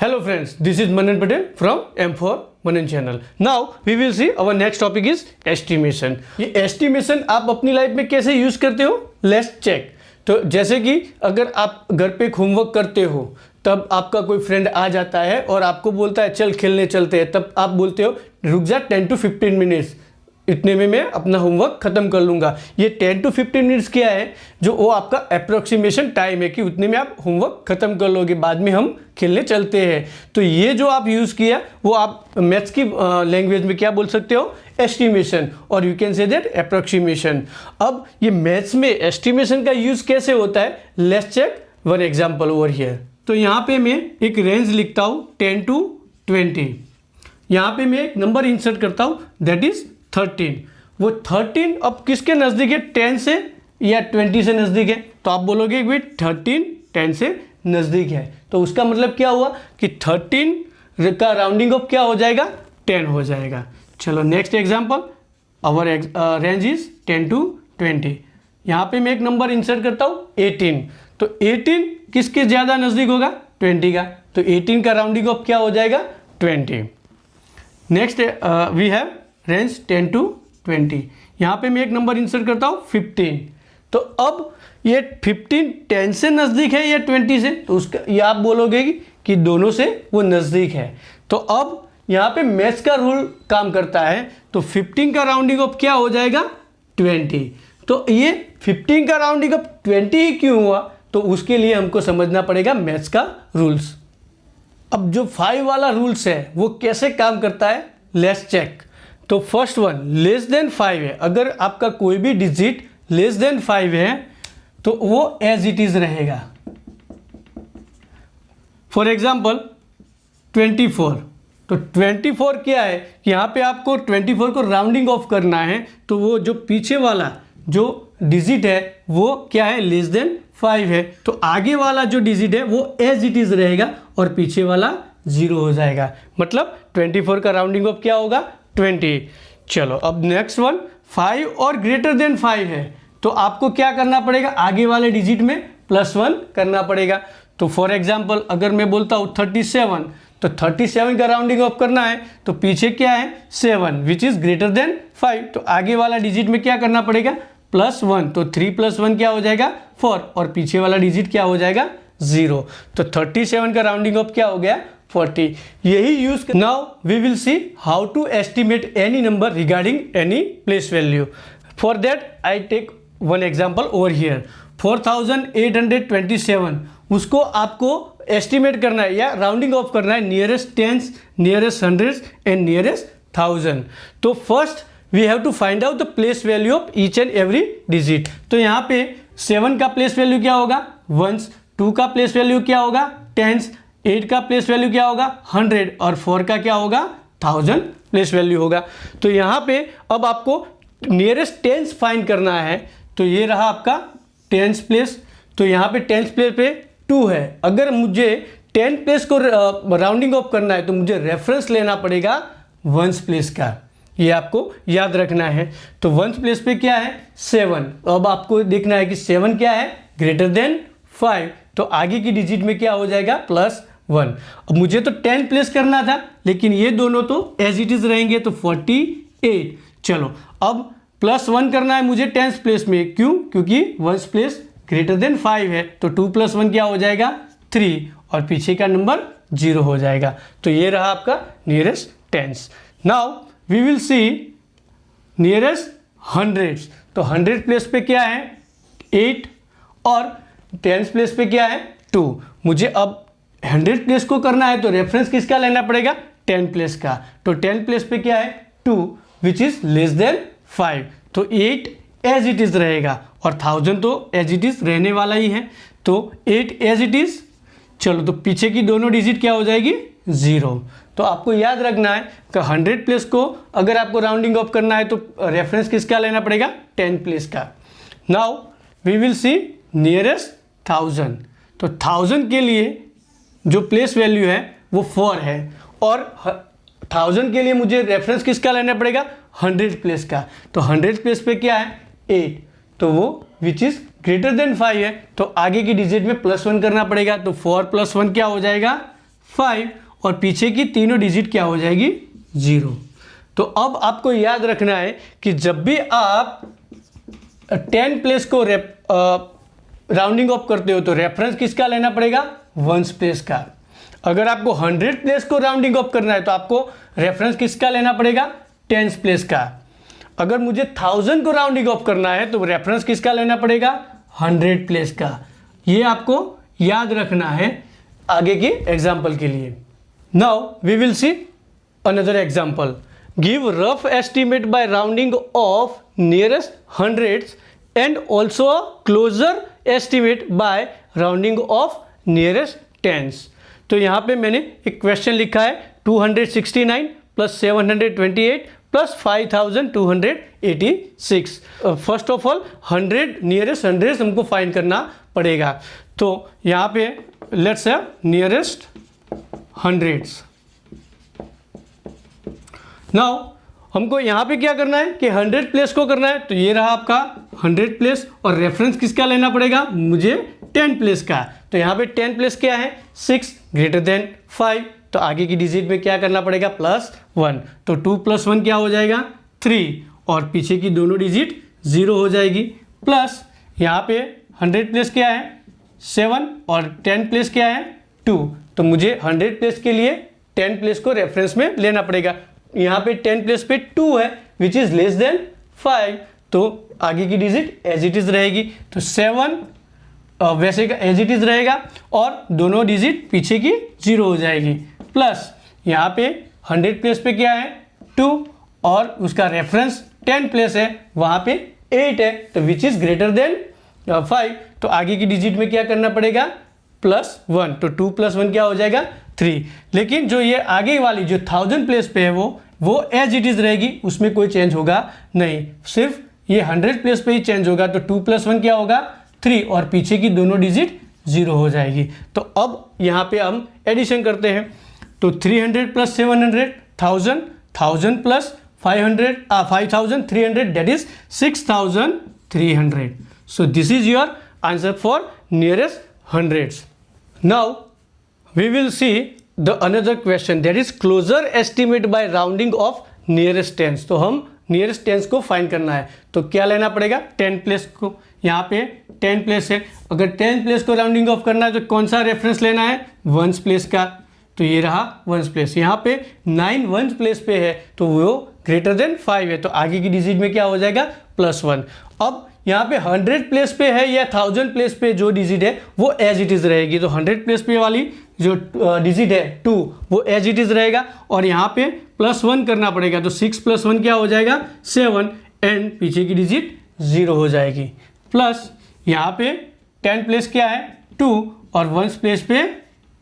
Hello friends, this is Manan Patel from M4 Manan channel. Now we will see our next topic is estimation. ये estimation आप अपनी life में कैसे use करते हो? Let's check. तो जैसे कि अगर आप घर पे होमवर्क करते हो तब आपका कोई फ्रेंड आ जाता है और आपको बोलता है चल खेलने चलते हैं, तब आप बोलते हो रुक जा 10 to 15 मिनट्स, इतने में मैं अपना होमवर्क ख़त्म कर लूँगा। ये 10 to 15 मिनट्स क्या है, जो वो आपका अप्रोक्सीमेशन टाइम है कि उतने में आप होमवर्क ख़त्म कर लोगे, बाद में हम खेलने चलते हैं। तो ये जो आप यूज़ किया वो आप मैथ्स की लैंग्वेज में क्या बोल सकते हो, एस्टिमेशन, और you can say that approximation. अब ये मैथ्स में एस्टिमेशन का यूज़ कैसे होता है, let's check one example over here. तो यहाँ पे मैं एक रेंज लिखता हूँ 10 to 20। यहाँ पे मैं एक नंबर इंसर्ट करता हूँ दैट इज़ 13। वो 13 अब किसके नज़दीक है, 10 से या 20 से नज़दीक है? तो आप बोलोगे कि 13 10 से नज़दीक है, तो उसका मतलब क्या हुआ कि 13 का राउंडिंग ऑफ क्या हो जाएगा, 10 हो जाएगा। चलो next example, our range is 10 to 20। यहाँ पे मैं एक नंबर इंसर्ट करता हूँ 18। तो 18 किसके ज़्यादा नज़दीक होगा, 20 का, तो 18 का राउंडिंग ऑफ क्या हो जाएगा, 20। Next we have range 10 to 20। यहाँ पे मैं एक नंबर इंसर्ट करता हूँ 15। तो अब ये 15 10 से नज़दीक है या 20 से, तो उसका ये आप बोलोगे कि दोनों से वो नज़दीक है। तो अब यहाँ पे मैथ्स का रूल काम करता है, तो 15 का राउंडिंग ऑफ क्या हो जाएगा, 20। तो ये 15 का राउंडिंग ऑफ 20 ही क्यों हुआ, तो उसके लिए हमको समझना पड़ेगा मैथ्स का रूल्स। अब जो 5 वाला रूल्स है वो कैसे काम करता है, लेट्स चेक। तो फर्स्ट वन लेस देन 5 है, अगर आपका कोई भी डिजिट लेस देन 5 है तो वो एज इट इज रहेगा। For example 24। तो 24 क्या है कि यहाँ पे आपको 24 को राउंडिंग ऑफ करना है, तो वो जो पीछे वाला जो डिजिट है वो क्या है, लेस देन 5 है, तो आगे वाला जो डिजिट है वो एज इट इज रहेगा और पीछे वाला 0 हो जाएगा। मतलब 24 का राउंडिंग ऑफ क्या होगा, 20। चलो अब नेक्स्ट वन 5 और ग्रेटर देन 5 है, तो आपको क्या करना पड़ेगा, आगे वाले डिजिट में +1 करना पड़ेगा। तो फॉर एग्जांपल अगर मैं बोलता हूँ 37, तो 37 का राउंडिंग ऑफ करना है, तो पीछे क्या है 7 विच इज़ ग्रेटर देन 5, तो आगे वाला डिजिट में क्या करना पड़ेगा, +1, तो 3 + 1 क्या हो जाएगा 4, और पीछे वाला डिजिट क्या हो जाएगा 0। तो 37 का राउंडिंग ऑफ क्या हो गया 40। यही use. Now we will see how to estimate any number regarding any place value. For that I take one example over here 4827। उसको आपको एस्टिमेट करना है या राउंडिंग ऑफ करना है nearest tens, nearest hundreds and nearest 1000। तो first we have to find out the place value of each and every digit. तो यहाँ पे 7 का प्लेस वैल्यू क्या होगा, 1s, 2 का प्लेस वैल्यू क्या होगा, 10s, 8 का प्लेस वैल्यू क्या होगा, 100, और 4 का क्या होगा, 1000 प्लेस वैल्यू होगा। तो यहाँ पे अब आपको नियरेस्ट टेंस फाइंड करना है, तो ये रहा आपका 10th प्लेस। तो यहाँ पे 10th प्लेस पे 2 है, अगर मुझे 10th प्लेस को राउंडिंग ऑफ करना है तो मुझे रेफरेंस लेना पड़ेगा 1st प्लेस का, ये आपको याद रखना है। तो 1st प्लेस पे क्या है 7, अब आपको देखना है कि 7 क्या है, ग्रेटर देन 5, तो आगे की डिजिट में क्या हो जाएगा +1। अब मुझे तो 10 प्लेस करना था, लेकिन ये दोनों तो एज इट इज रहेंगे, तो 48। चलो अब +1 करना है मुझे 10th प्लेस में, क्यों, क्योंकि 1st प्लेस ग्रेटर देन 5 है, तो 2 + 1 क्या हो जाएगा 3, और पीछे का नंबर 0 हो जाएगा। तो ये रहा आपका nearest tens. Now we will see nearest hundreds. तो 100 प्लेस पे क्या है 8, और 10th प्लेस पे क्या है 2। मुझे अब 100 प्लेस को करना है तो रेफरेंस किसका लेना पड़ेगा, 10 प्लेस का। तो 10 प्लेस पे क्या है 2 विच इज लेस देन 5, तो 8 एज इट इज रहेगा, और 1000 तो एज इट इज रहने वाला ही है, तो 8 एज इट इज। चलो तो पीछे की दोनों डिजिट क्या हो जाएगी 0। तो आपको याद रखना है कि 100 प्लेस को अगर आपको राउंडिंग ऑफ करना है तो रेफरेंस किसका लेना पड़ेगा, 10 प्लेस का। Now we will see nearest 1000। तो 1000 के लिए जो प्लेस वैल्यू है वो 4 है, और 1000 के लिए मुझे रेफरेंस किसका लेना पड़ेगा, 100 प्लेस का। तो 100 प्लेस पे क्या है 8, तो वो विच इज़ ग्रेटर देन 5 है, तो आगे की डिजिट में +1 करना पड़ेगा, तो 4 + 1 क्या हो जाएगा 5 और पीछे की तीनों डिजिट क्या हो जाएगी 0। तो अब आपको याद रखना है कि जब भी आप 10 प्लेस को राउंडिंग ऑफ करते हो तो रेफरेंस किसका लेना पड़ेगा, वंस प्लेस का। अगर आपको 100 प्लेस को राउंडिंग ऑफ करना है तो आपको रेफरेंस किसका लेना पड़ेगा, टेंस प्लेस का। अगर मुझे 1000 को राउंडिंग ऑफ करना है तो रेफरेंस किसका लेना पड़ेगा, 100 प्लेस का। ये आपको याद रखना है आगे के एग्जाम्पल के लिए। Now we will see another example. Give rough estimate by rounding off nearest hundreds and also a closer estimate by rounding off nearest tens. तो यहाँ पे मैंने एक क्वेश्चन लिखा है 269 plus 728 plus 5286। First of all 100 nearest hundreds हमको find करना पड़ेगा। तो यहाँ पे let's have nearest hundreds. Now हमको यहाँ पे क्या करना है कि 100 प्लेस को करना है, तो ये रहा आपका 100 प्लेस और रेफरेंस किसका लेना पड़ेगा, मुझे 10 प्लेस का। तो यहाँ पे 10 प्लेस क्या है, 6 ग्रेटर देन 5। तो आगे की डिजिट में क्या करना पड़ेगा, +1। तो 2 + 1 क्या हो जाएगा 3 और पीछे की दोनों डिजिट 0 हो जाएगी। प्लस यहाँ पे 100 प्लेस क्या है 7 और 10 प्लेस क्या है 2। तो मुझे 100 प्लेस के लिए 10 प्लेस को रेफरेंस में लेना पड़ेगा। यहाँ पे 10 प्लेस पे 2 है विच इज़ लेस देन 5। तो आगे की डिजिट एज इट इज़ रहेगी। तो 7 वैसे का एज इट इज़ रहेगा और दोनों डिजिट पीछे की 0 हो जाएगी। प्लस यहाँ पे 100 प्लेस पे क्या है 2 और उसका रेफरेंस 10 प्लेस है, वहाँ पे 8 है, तो विच इज़ ग्रेटर देन 5। तो आगे की डिजिट में क्या करना पड़ेगा +1। तो 2 + 1 क्या हो जाएगा 3। लेकिन जो ये आगे वाली जो 1000 प्लेस पे है वो एज इट इज़ रहेगी, उसमें कोई चेंज होगा नहीं, सिर्फ ये 100 प्लेस पे ही चेंज होगा। तो 2 + 1 क्या होगा 3 और पीछे की दोनों डिजिट 0 हो जाएगी। तो अब यहाँ पे हम एडिशन करते हैं। तो 300 + 700 1000, 1000 + 500 5300 that is 6300। So this is your answer for nearest hundreds. Now we will see the another question that is closer estimate by rounding of nearest tens। तो हम नियरेस्ट टेंस को फाइंड करना है, तो क्या लेना पड़ेगा 10 प्लेस को। यहाँ पे 10 प्लेस है, अगर 10 प्लेस को राउंडिंग ऑफ करना है तो कौन सा रेफरेंस लेना है, वंस प्लेस का। तो ये रहा वंस प्लेस। यहाँ पे 9 वंस प्लेस पे है तो वो ग्रेटर देन 5 है, तो आगे की डिजिट में क्या हो जाएगा +1। अब यहाँ पे 100 प्लेस पे है या 1000 प्लेस पे जो डिजिट है वो एज इट इज़ रहेगी। तो 100 प्लेस पे वाली जो डिजिट है 2 वो एज इट इज़ रहेगा और यहाँ पे +1 करना पड़ेगा। तो 6 + 1 क्या हो जाएगा 7 एंड पीछे की डिजिट 0 हो जाएगी। प्लस यहाँ पे 10 प्लेस क्या है 2 और वंस प्लेस पे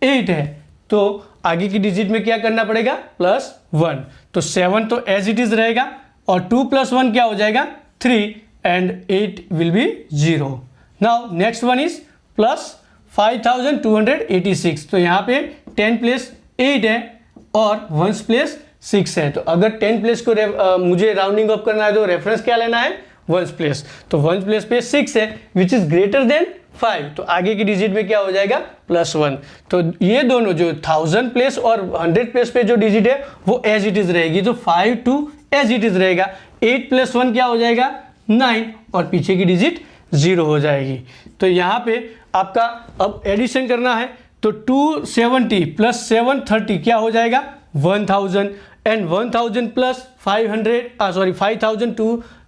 8 है, तो आगे की डिजिट में क्या करना पड़ेगा +1। तो 7 तो एज इट इज़ रहेगा और 2 + 1 क्या हो जाएगा 3 and 8 will be 0. Now next one is +5286। तो यहाँ पे 10 प्लेस 8 है और वंस प्लेस 6 है। तो अगर 10 प्लेस को मुझे राउंडिंग ऑफ करना है तो रेफरेंस क्या लेना है वंस प्लेस। तो वंस प्लेस पे 6 है विच इज़ ग्रेटर देन 5। तो आगे की डिजिट में क्या हो जाएगा +1। तो ये दोनों जो 1000 प्लेस और 100 प्लेस पे जो डिजिट है वो एज इट इज़ रहेगी। तो 5 2 एज इट इज़ रहेगा। 8 + 1 क्या हो जाएगा 9 और पीछे की डिजिट 0 हो जाएगी। तो यहाँ पे आपका अब एडिशन करना है, तो 270 + 730 क्या हो जाएगा 1000 एंड 1000 +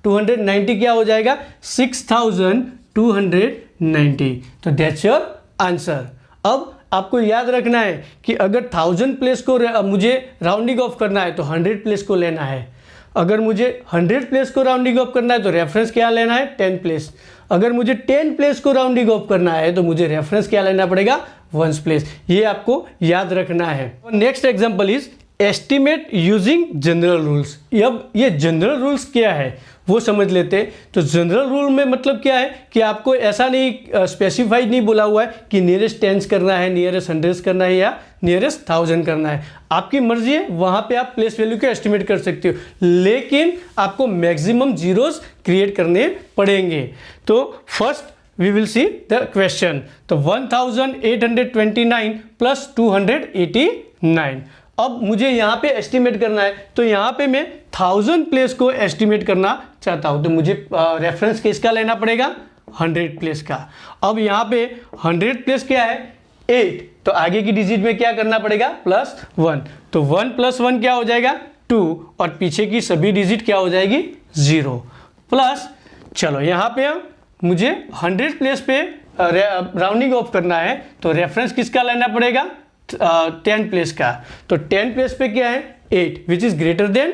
5290 क्या हो जाएगा 6290। तो दैट्स योर आंसर। अब आपको याद रखना है कि अगर 1000 प्लेस को मुझे राउंडिंग ऑफ करना है तो 100 प्लेस को लेना है। अगर मुझे 100 प्लेस को राउंडिंग ऑफ करना है तो रेफरेंस क्या लेना है 10 प्लेस। अगर मुझे 10 प्लेस को राउंडिंग ऑफ करना है तो मुझे रेफरेंस क्या लेना पड़ेगा वंस प्लेस। ये आपको याद रखना है। Next example is estimate using general rules. अब ये जनरल रूल्स क्या है वो समझ लेते हैं। तो जनरल रूल में मतलब क्या है कि आपको ऐसा नहीं स्पेसिफाइड नहीं बोला हुआ है कि नियरेस्ट टेंस करना है, नियरेस्ट हंड्रेड्स करना है या नियरेस्ट 1000 करना है। आपकी मर्जी है, वहाँ पे आप प्लेस वैल्यू को एस्टिमेट कर सकते हो, लेकिन आपको मैक्सिमम जीरोस क्रिएट करने पड़ेंगे। तो first we will see the question. तो 1829 प्लस 289. अब मुझे यहाँ पे एस्टिमेट करना है, तो यहाँ पे मैं 1000 प्लेस को एस्टिमेट करना चाहता हूँ, तो मुझे रेफरेंस किसका लेना पड़ेगा? 100 प्लेस का. अब यहाँ पे 100 प्लेस क्या है? 8. तो आगे की डिजिट में क्या करना पड़ेगा? +1. तो 1 + 1 क्या हो जाएगा? 2. और पीछे की सभी डिजिट क्या हो जाएगी? 0. प्लस चलो यहाँ पे मुझे 100 प्लेस पे राउंडिंग ऑफ करना है, तो रेफरेंस किसका लेना पड़ेगा? 10 प्लेस का. तो 10 प्लेस पे क्या है? 8 विच इज ग्रेटर देन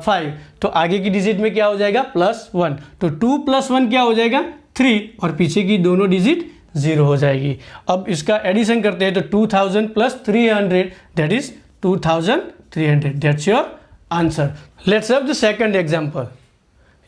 5. तो आगे की डिजिट में क्या हो जाएगा? +1. तो 2 + 1 क्या हो जाएगा? 3. और पीछे की दोनों डिजिट 0 हो जाएगी. अब इसका एडिशन करते हैं, तो 2000 + 300 that is 2300. That's your answer. Let's have the second example.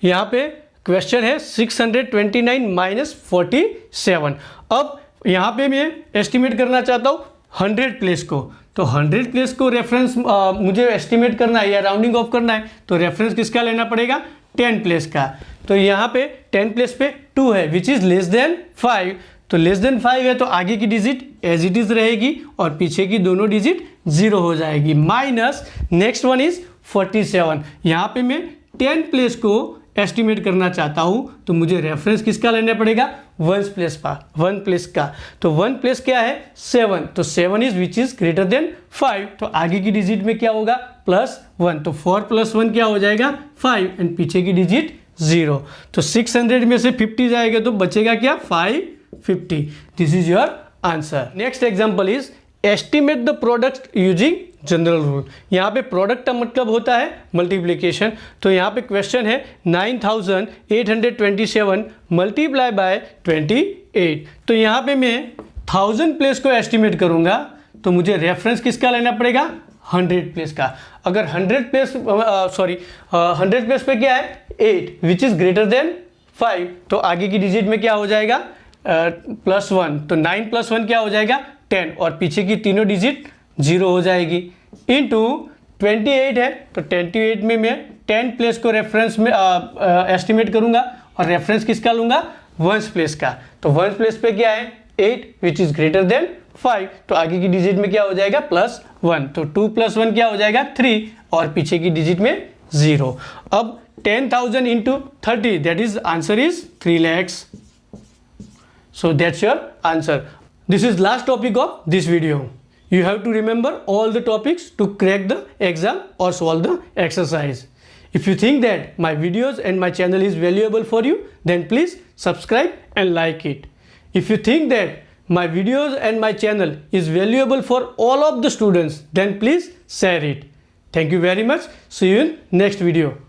यहाँ पे क्वेश्चन है 629 - 47. अब यहाँ पे मैं एस्टिमेट करना चाहता हूँ 100 प्लेस को. तो 100 प्लेस को रेफरेंस मुझे एस्टिमेट करना है या राउंडिंग ऑफ करना है, तो रेफरेंस किसका लेना पड़ेगा? 10 प्लेस का. तो यहाँ पे 10 प्लेस पे 2 है विच इज़ लेस देन 5. तो लेस देन 5 है, तो आगे की डिजिट एज इट इज़ रहेगी और पीछे की दोनों डिजिट 0 हो जाएगी. Minus next one is 47. यहाँ पे मैं 10 प्लेस को एस्टिमेट करना चाहता हूँ, तो मुझे रेफरेंस किसका लेना पड़ेगा? 1 प्लेस का. तो 1 प्लेस क्या है? 7. तो 7 is which is greater than 5. तो आगे की डिजिट में क्या होगा? +1. तो 4 + 1 क्या हो जाएगा? 5. एंड पीछे की डिजिट 0. तो 600 में से 50 जाएगा, तो बचेगा क्या? 550. This is your answer. Next example is estimate the product using general rule. यहाँ पे प्रोडक्ट का मतलब होता है मल्टीप्लिकेशन. तो यहाँ पे क्वेश्चन है 9827 मल्टीप्लाई बाय 28. तो यहाँ पे मैं 1000 प्लेस को एस्टिमेट करूँगा, तो मुझे रेफरेंस किसका लेना पड़ेगा? 100 प्लेस का. अगर 100 प्लेस 100 प्लेस पे क्या है? 8 विच इज़ ग्रेटर देन 5. तो आगे की डिजिट में क्या हो जाएगा? +1. तो 9 + 1 क्या हो जाएगा? 10. और पीछे की तीनों डिजिट 0 हो जाएगी. इंटू 28 है, तो 28 में मैं 10 प्लेस को रेफरेंस में एस्टिमेट करूंगा और रेफरेंस किसका लूंगा? 1 प्लेस का. तो 1 प्लेस पे क्या है? 8 विच इज ग्रेटर देन 5. तो आगे की डिजिट में क्या हो जाएगा? +1. तो 2 + 1 क्या हो जाएगा? 3. और पीछे की डिजिट में 0. अब 10,000 × 30 that is answer is 3 lakhs. So that's your answer. This is last topic of this video. You have to remember all the topics to crack the exam or solve the exercise. If you think that my videos and my channel is valuable for you, then please subscribe and like it. If you think that my videos and my channel is valuable for all of the students, then please share it. Thank you very much. See you in next video.